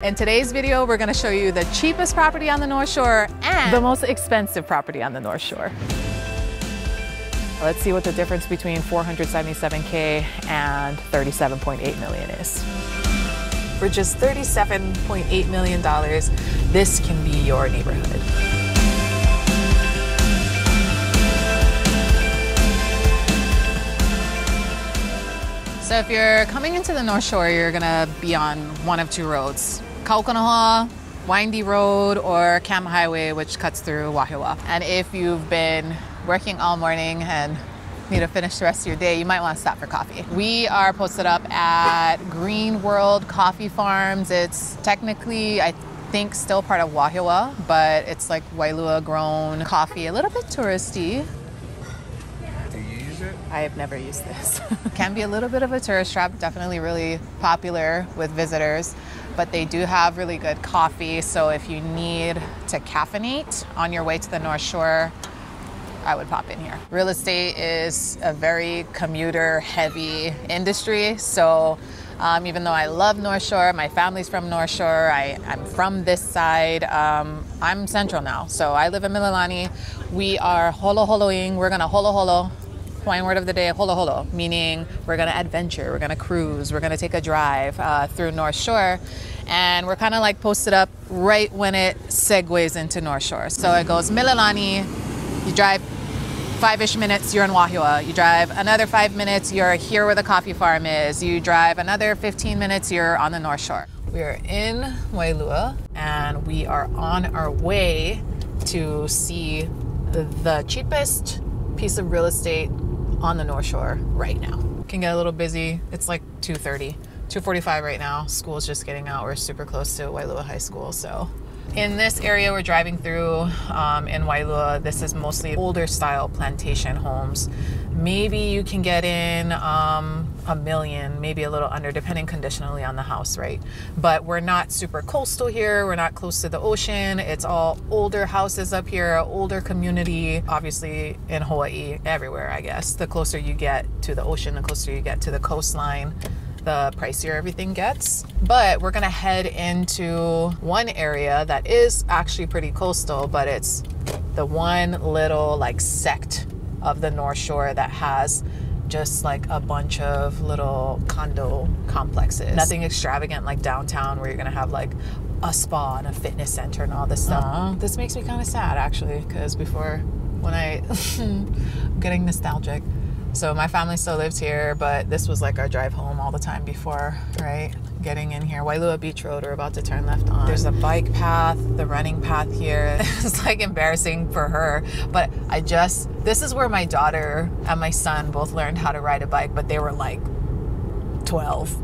In today's video, we're going to show you the cheapest property on the North Shore and the most expensive property on the North Shore. Let's see what the difference between $477K and $37.8 million is. For just $37.8 million, this can be your neighborhood. So if you're coming into the North Shore, you're gonna be on one of two roads. Kauai, windy road, or Cam Highway, which cuts through WAIALUA. And if you've been working all morning and need to finish the rest of your day, you might want to stop for coffee. We are posted up at Green World Coffee Farms. It's technically, I think, still part of WAIALUA, but it's like WAIALUA grown coffee, a little bit touristy. Do you use it? I have never used this. Can be a little bit of a tourist trap, definitely really popular with visitors, but they do have really good coffee. So if you need to caffeinate on your way to the North Shore, I would pop in here. Real estate is a very commuter heavy industry. So even though I love North Shore, my family's from North Shore, I'm from this side, I'm central now. So I live in Mililani. We are holo-holoing. We're gonna holo-holo. Hawaiian word of the day, holo-holo, meaning we're gonna adventure, we're gonna cruise, we're gonna take a drive through North Shore. And we're kind of like posted up right when it segues into North Shore. So it goes Mililani, you drive 5-ish minutes, you're in WAIALUA. You drive another 5 minutes, you're here where the coffee farm is. You drive another 15 minutes, you're on the North Shore. We are in WAIALUA and we are on our way to see the cheapest piece of real estate on the North Shore right now. Can get a little busy. It's like 2:30, 2:45 right now. School's just getting out. We're super close to WAIALUA High School, so. In this area we're driving through in WAIALUA, this is mostly older style plantation homes. Maybe you can get in $1 million, maybe a little under, depending conditionally on the house, right? But we're not super coastal here. We're not close to the ocean. It's all older houses up here, older community. Obviously in Hawaii, everywhere, I guess. The closer you get to the ocean, the closer you get to the coastline, the pricier everything gets. But we're gonna head into one area that is actually pretty coastal, but it's the one little like sect of the North Shore that has just like a bunch of little condo complexes. Nothing extravagant like downtown where you're gonna have like a spa and a fitness center and all this stuff. This makes me kind of sad actually, because before, when I'm getting nostalgic. So my family still lives here, but this was like our drive home all the time before, right? Getting in here. WAIALUA Beach Road, we're about to turn left on. There's a bike path, the running path here. It's like embarrassing for her, but this is where my daughter and my son both learned how to ride a bike, but they were like 12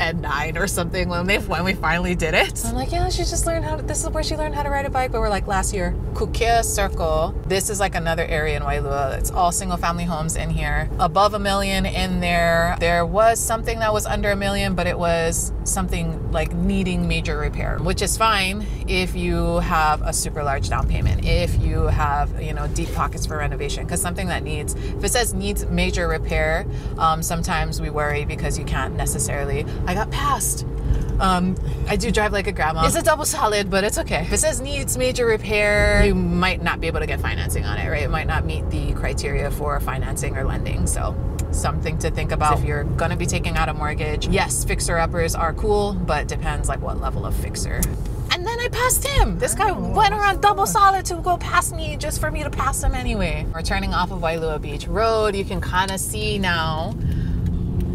and 9 or something when we finally did it. So I'm like, yeah, she just learned this is where she learned how to ride a bike. But we're like last year, KUKEA Circle. This is like another area in WAIALUA. It's all single family homes in here. Above $1 million in there. There was something that was under $1 million, but it was something like needing major repair, which is fine if you have a super large down payment, if you have, you know, deep pockets for renovation. Because something that if it says needs major repair, sometimes we worry because you can't necessarily. I got passed. I do drive like a grandma. It's a double solid, but it's okay. If it says needs major repair, you might not be able to get financing on it, right? It might not meet the criteria for financing or lending. So something to think about if you're gonna be taking out a mortgage. Yes, fixer-uppers are cool, but depends like what level of fixer. And then I passed him. This guy went around double solid to go past me just for me to pass him anyway. We're turning off of WAIALUA Beach Road. You can kind of see now,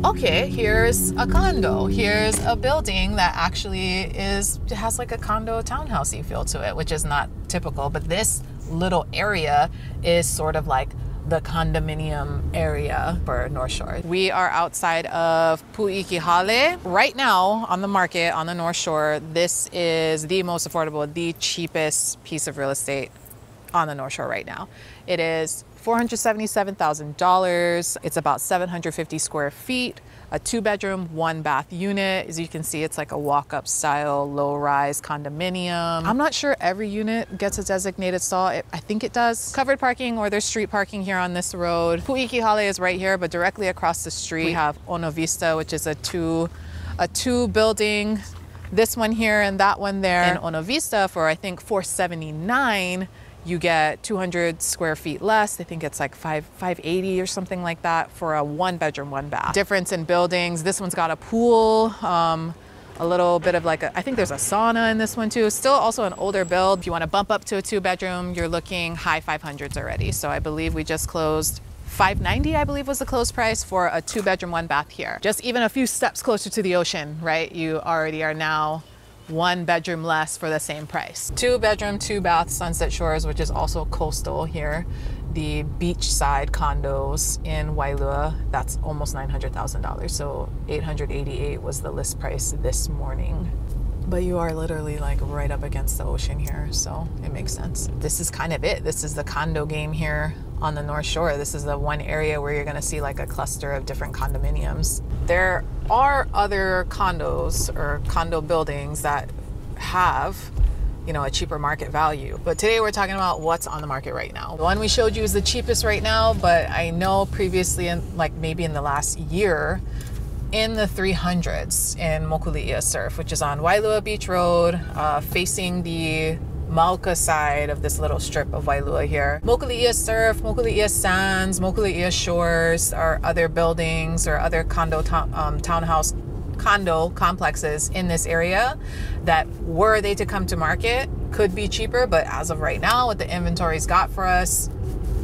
okay, here's a condo. Here's a building that actually has like a condo townhousey feel to it, which is not typical. But this little area is sort of like the condominium area for North Shore. We are outside of PUUIKI HALE. Right now on the market on the North Shore, this is the most affordable, the cheapest piece of real estate on the North Shore right now. It is $477,000. It's about 750 square feet, a 2-bedroom, 1-bath unit. As you can see, it's like a walk-up style, low-rise condominium. I'm not sure every unit gets a designated stall. I think it does. Covered parking, or there's street parking here on this road. PUUIKI HALE is right here, but directly across the street we have VISTA, which is a two building this one here and that one there. In Ono Vista for I think $479, you get 200 square feet less. I think it's like 580 or something like that for a 1 bedroom, 1 bath. Difference in buildings. This one's got a pool, a little bit of like I think there's a sauna in this one too. Still also an older build. If you want to bump up to a 2 bedroom, you're looking high 500s already. So I believe we just closed $590, I believe was the close price for a 2 bedroom, 1 bath here. Just even a few steps closer to the ocean, right? You already are now 1 bedroom less for the same price. 2 bedroom, 2 bath Sunset Shores, which is also coastal here. The beachside condos in WAIALUA, that's almost $900,000. So $888 was the list price this morning. But you are literally like right up against the ocean here, so it makes sense. This is kind of it. This is the condo game here on the North Shore. This is the one area where you're gonna see like a cluster of different condominiums. There are other condos or condo buildings that have, you know, a cheaper market value. But today we're talking about what's on the market right now. The one we showed you is the cheapest right now, but I know previously, like maybe in the last year, in the 300s in MOKULEIA Surf, which is on WAIALUA Beach Road, facing the Mauka side of this little strip of WAIALUA here. MOKULEIA Surf, MOKULEIA Sands, MOKULEIA Shores are other buildings or other townhouse condo complexes in this area that, were they to come to market, could be cheaper, but as of right now, what the inventory's got for us,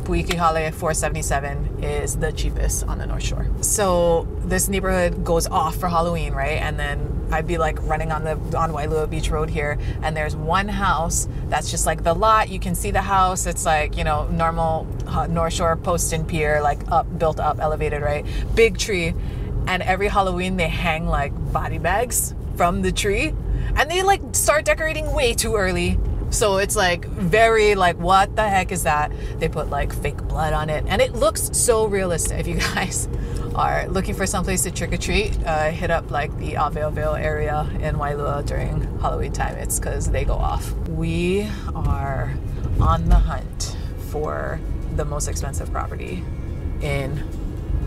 PUUIKI HALE 477 is the cheapest on the North Shore. So this neighborhood goes off for Halloween, right? And then I'd be like running on WAIALUA Beach Road here, and there's one house that's just like the lot. You can see the house. It's like, you know, normal North Shore post and pier, like built up, elevated, right? Big tree. And every Halloween they hang like body bags from the tree, and they like start decorating way too early. So it's like very like, what the heck is that? They put like fake blood on it, and it looks so realistic. If you guys are looking for someplace to trick-or-treat, hit up like the Aveoville area in WAIALUA during Halloween time. It's because they go off. We are on the hunt for the most expensive property in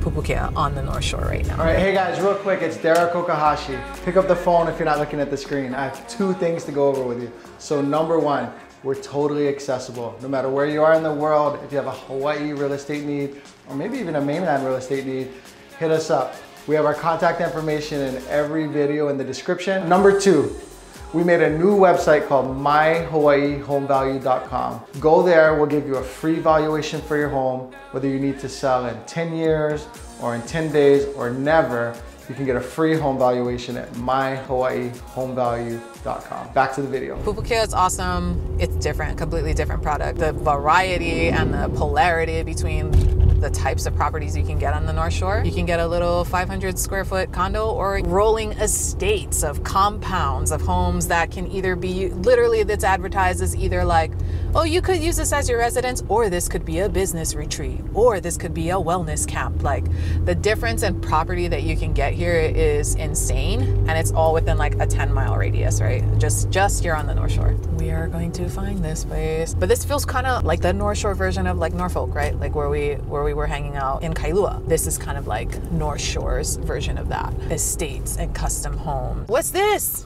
Pupukea on the North Shore right now. All right, hey guys, real quick, it's Derek Okahashi. Pick up the phone if you're not looking at the screen. I have 2 things to go over with you. So number 1, we're totally accessible. No matter where you are in the world, if you have a Hawaii real estate need, or maybe even a mainland real estate need, hit us up. We have our contact information in every video in the description. Number 2, we made a new website called myhawaiihomevalue.com. Go there, we'll give you a free valuation for your home, whether you need to sell in 10 years or in 10 days or never. You can get a free home valuation at myhawaiihomevalue.com. Back to the video. Pupukea is awesome. It's different, completely different product. The variety and the polarity between the types of properties you can get on the North Shore. You can get a little 500 square foot condo or rolling estates of compounds of homes that can either be, literally that's advertised as either like, oh, you could use this as your residence, or this could be a business retreat, or this could be a wellness camp. Like, the difference in property that you can get here is insane, and it's all within like a 10-mile radius, right? Just here on the North Shore. We are going to find this place, but this feels kind of like the North Shore version of like Norfolk, right? Like where we were hanging out in Kailua. This is kind of like North Shore's version of that. Estates and custom homes. What's this?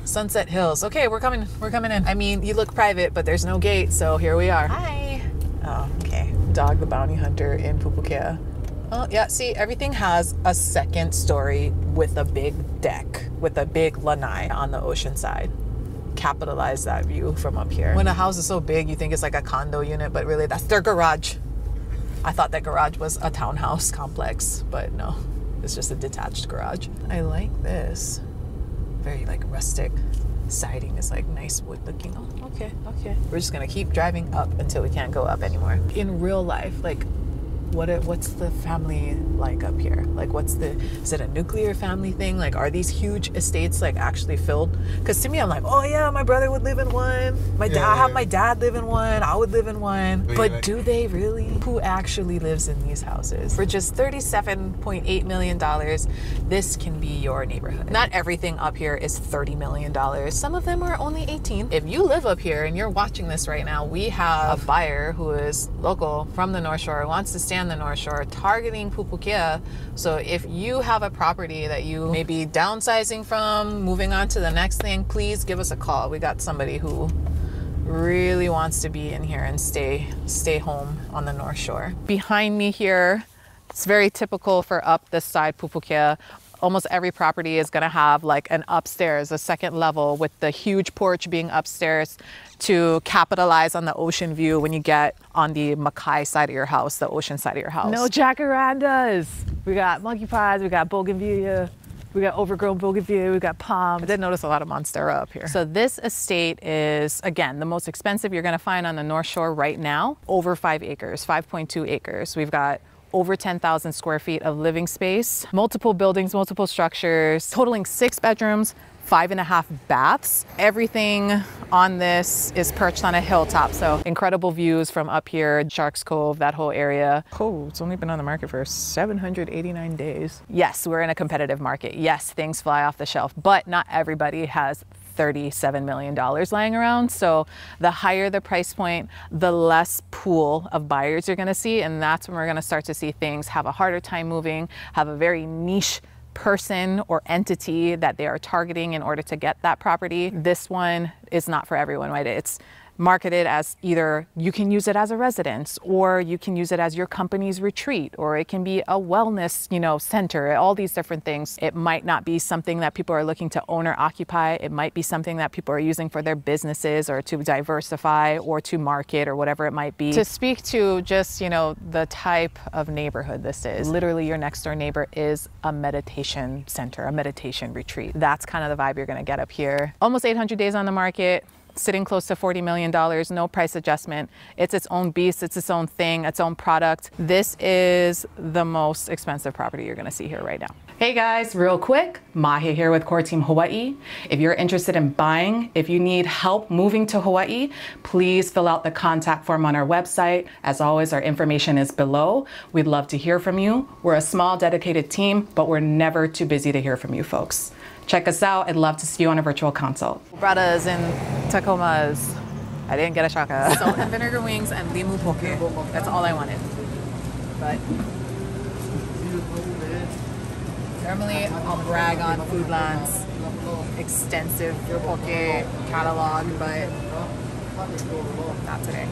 Sunset Hills. Okay, we're coming in. I mean, you look private, but there's no gate, so here we are. Hi. Oh, okay. Dog the Bounty Hunter in Pupukea. Oh, yeah, see, everything has a second story with a big deck, with a big lanai on the ocean side. Capitalize that view from up here. When a house is so big, you think it's like a condo unit, but really that's their garage. I thought that garage was a townhouse complex, but no, it's just a detached garage. I like this. Very like rustic. Siding is like nice wood looking. Oh, okay. We're just gonna keep driving up until we can't go up anymore. In real life, like, what's the family like up here? Like, is it a nuclear family thing? Like, are these huge estates like actually filled? Because to me, I'm like, oh yeah, my brother would live in one. I have my dad live in one. I would live in one. But do they really? Who actually lives in these houses? For just $37.8 million, this can be your neighborhood. Not everything up here is $30 million. Some of them are only 18. If you live up here and you're watching this right now, we have a buyer who is local from the North Shore, wants to stand on the North Shore, targeting Pupukea. So if you have a property that you may be downsizing from, moving on to the next thing, please give us a call. We got somebody who really wants to be in here and stay home on the North Shore. Behind me here, it's very typical for up this side Pupukea. Almost every property is going to have like an upstairs, a second level, with the huge porch being upstairs to capitalize on the ocean view when you get on the Makai side of your house, the ocean side of your house. No jacarandas. We got monkey pies, we got bougainvillea, we got overgrown bougainvillea, we got palm. I did notice a lot of monstera up here. So this estate is, again, the most expensive you're going to find on the North Shore right now. Over 5 acres, 5.2 acres. We've got over 10,000 square feet of living space, multiple buildings, multiple structures, totaling 6 bedrooms, 5.5 baths. Everything on this is perched on a hilltop, so incredible views from up here, Sharks Cove, that whole area. Oh, it's only been on the market for 789 days. Yes, we're in a competitive market. Yes, things fly off the shelf, but not everybody has $37 million lying around. So the higher the price point, the less pool of buyers you're gonna see. And that's when we're gonna start to see things have a harder time moving, have a very niche person or entity that they are targeting in order to get that property. This one is not for everyone, right? It's marketed as either you can use it as a residence, or you can use it as your company's retreat, or it can be a wellness, center, all these different things. It might not be something that people are looking to own or occupy. It might be something that people are using for their businesses or to diversify or to market or whatever it might be. To speak to just, the type of neighborhood this is, literally your next door neighbor is a meditation center, a meditation retreat. That's kind of the vibe you're gonna get up here. Almost 800 days on the market, sitting close to $40 million, no price adjustment. It's its own beast, it's its own thing, its own product. This is the most expensive property you're gonna see here right now. Hey guys, real quick, Mahe here with Core Team Hawaii. If you're interested in buying, if you need help moving to Hawaii, please fill out the contact form on our website. As always, our information is below. We'd love to hear from you. We're a small, dedicated team, but we're never too busy to hear from you folks. Check us out. I'd love to see you on a virtual consult. Bratas and Tacomas. I didn't get a shaka. Salt and vinegar wings and limu poke. That's all I wanted. But normally I'll brag on Foodland's extensive poke catalog, but not today.